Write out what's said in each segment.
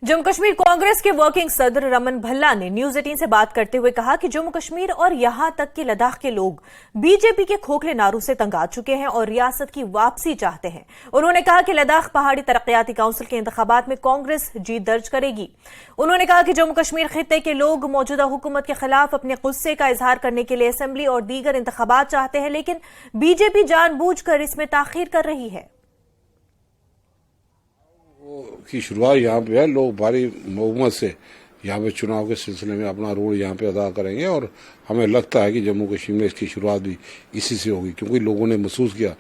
जम्मू कश्मीर कांग्रेस के वर्किंग सदर रमन भल्ला ने न्यूज 18 से बात करते हुए कहा कि जम्मू कश्मीर और यहां तक कि लद्दाख के लोग बीजेपी के खोखले नारों से तंग आ चुके हैं और रियासत की वापसी चाहते हैं। उन्होंने कहा कि लद्दाख पहाड़ी तरक्याती काउंसिल के इंतखाबात में कांग्रेस जीत दर्ज करेगी। उन्होंने कहा कि जम्मू कश्मीर खित्ते के लोग मौजूदा हुकूमत के खिलाफ अपने गुस्से का इजहार करने के लिए असेंबली और दीगर इंतखाबात चाहते हैं, लेकिन बीजेपी जानबूझकर इसमें ताखीर कर रही है। की शुरुआत यहाँ पे है। लोग भारी बहुमत से यहाँ पे चुनाव के सिलसिले में अपना रोल यहाँ पे अदा करेंगे और हमें लगता है कि जम्मू कश्मीर में इसकी शुरुआत भी इसी से होगी, क्योंकि लोगों ने महसूस किया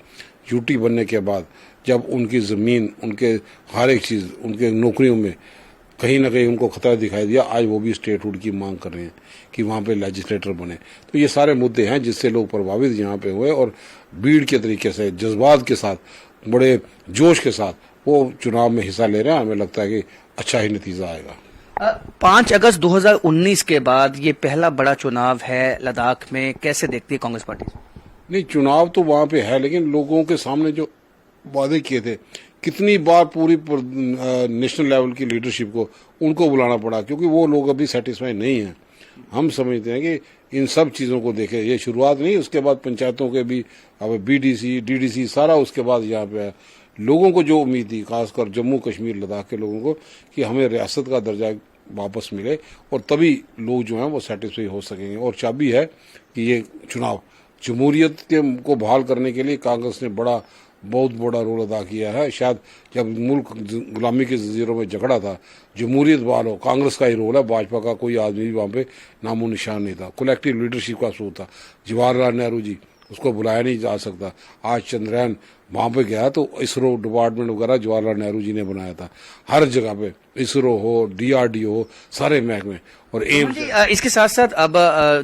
यूटी बनने के बाद जब उनकी ज़मीन, उनके हर एक चीज़, उनके नौकरियों में कहीं ना कहीं उनको खतरा दिखाई दिया। आज वो भी स्टेटहुड की मांग कर रहे हैं कि वहाँ पे लेजिस्लेटर बने। तो ये सारे मुद्दे हैं जिससे लोग प्रभावित यहाँ पे हुए और भीड़ के तरीके से, जज्बात के साथ, बड़े जोश के साथ वो चुनाव में हिस्सा ले रहे हैं। हमें लगता है कि अच्छा ही नतीजा आएगा। 5 अगस्त 2019 के बाद ये पहला बड़ा चुनाव है लद्दाख में, कैसे देखती है कांग्रेस पार्टी? नहीं, चुनाव तो वहां पे है, लेकिन लोगों के सामने जो वादे किए थे, कितनी बार पूरी नेशनल लेवल की लीडरशिप को उनको बुलाना पड़ा, क्योंकि वो लोग अभी सेटिस्फाई नहीं है। हम समझते हैं कि इन सब चीजों को देखे, ये शुरुआत नहीं, उसके बाद पंचायतों के भी अब बीडीसी, डीडीसी सारा उसके बाद यहाँ पे है। लोगों को जो उम्मीद थी, खासकर जम्मू कश्मीर लद्दाख के लोगों को, कि हमें रियासत का दर्जा वापस मिले और तभी लोग जो हैं वो सेटिस्फाई हो सकेंगे। और चाबी है कि ये चुनाव जमहूरियत को बहाल करने के लिए कांग्रेस ने बहुत बड़ा रोल अदा किया है। शायद जब मुल्क गुलामी के जजीरों में झगड़ा था, जमहूरियत बहाल हो, कांग्रेस का ही रोल है। भाजपा का कोई आदमी भी वहाँ पे नामो निशान नहीं था। कलेक्टिव लीडरशिप का सूत्र था। जवाहरलाल नेहरू जी, उसको बुलाया नहीं जा सकता। आज चंद्रयान वहां पे गया तो इसरो डिपार्टमेंट वगैरह जवाहरलाल नेहरू जी ने बनाया था। हर जगह पे इसरो हो, डीआरडीओ हो, सारे महकमे और एम्स। इसके साथ साथ अब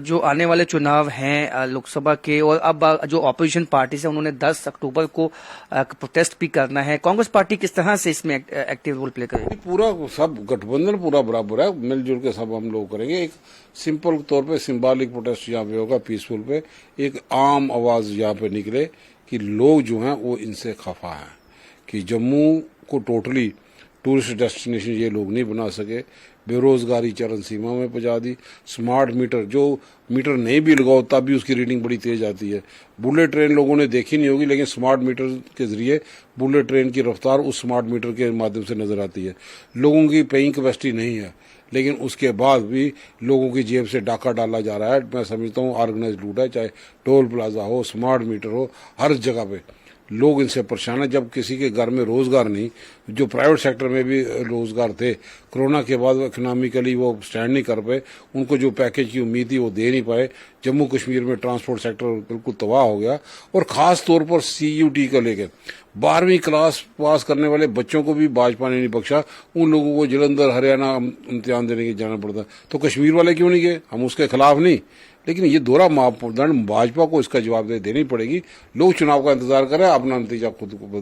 जो आने वाले चुनाव हैं लोकसभा के, और अब जो ऑपोजिशन पार्टी है उन्होंने 10 अक्टूबर को प्रोटेस्ट भी करना है। कांग्रेस पार्टी किस तरह से इसमें एक्टिव रोल प्ले करेगी? पूरा सब गठबंधन पूरा बराबर है, मिलजुल के सब हम लोग करेंगे। एक सिंपल तौर पे सिंबॉलिक प्रोटेस्ट यहाँ पे होगा, पीसफुल पे एक आम आवाज यहाँ पे निकले कि लोग जो हैं वो इनसे खफा हैं कि जम्मू को टोटली टूरिस्ट डेस्टिनेशन ये लोग नहीं बना सके। बेरोजगारी चरम सीमा में पहुंचा दी। स्मार्ट मीटर, जो मीटर नहीं भी लगाओ तब भी उसकी रीडिंग बड़ी तेज आती है। बुलेट ट्रेन लोगों ने देखी नहीं होगी, लेकिन स्मार्ट मीटर के जरिए बुलेट ट्रेन की रफ्तार उस स्मार्ट मीटर के माध्यम से नजर आती है। लोगों की पेइंग कैपेसिटी नहीं है, लेकिन उसके बाद भी लोगों की जेब से डाका डाला जा रहा है। मैं समझता हूँ ऑर्गेनाइज लूट है, चाहे टोल प्लाजा हो, स्मार्ट मीटर हो, हर जगह पे लोग इनसे परेशान है। जब किसी के घर में रोजगार नहीं, जो प्राइवेट सेक्टर में भी रोजगार थे, कोरोना के बाद इकोनॉमिकली वो स्टैंड नहीं कर पाए, उनको जो पैकेज की उम्मीद थी वो दे नहीं पाए। जम्मू कश्मीर में ट्रांसपोर्ट सेक्टर बिल्कुल तबाह हो गया। और खास तौर पर CUT को लेकर 12वीं क्लास पास करने वाले बच्चों को भी भाजपा ने नहीं बख्शा। उन लोगों को जलंधर, हरियाणा इम्तिहान देने के जाना पड़ता। तो कश्मीर वाले क्यों नहीं गए? हम उसके खिलाफ नहीं, लेकिन ये दोहरा मापदंड भाजपा को इसका जवाब देनी पड़ेगी। लोग चुनाव का इंतजार करें, अपना नतीजा खुद को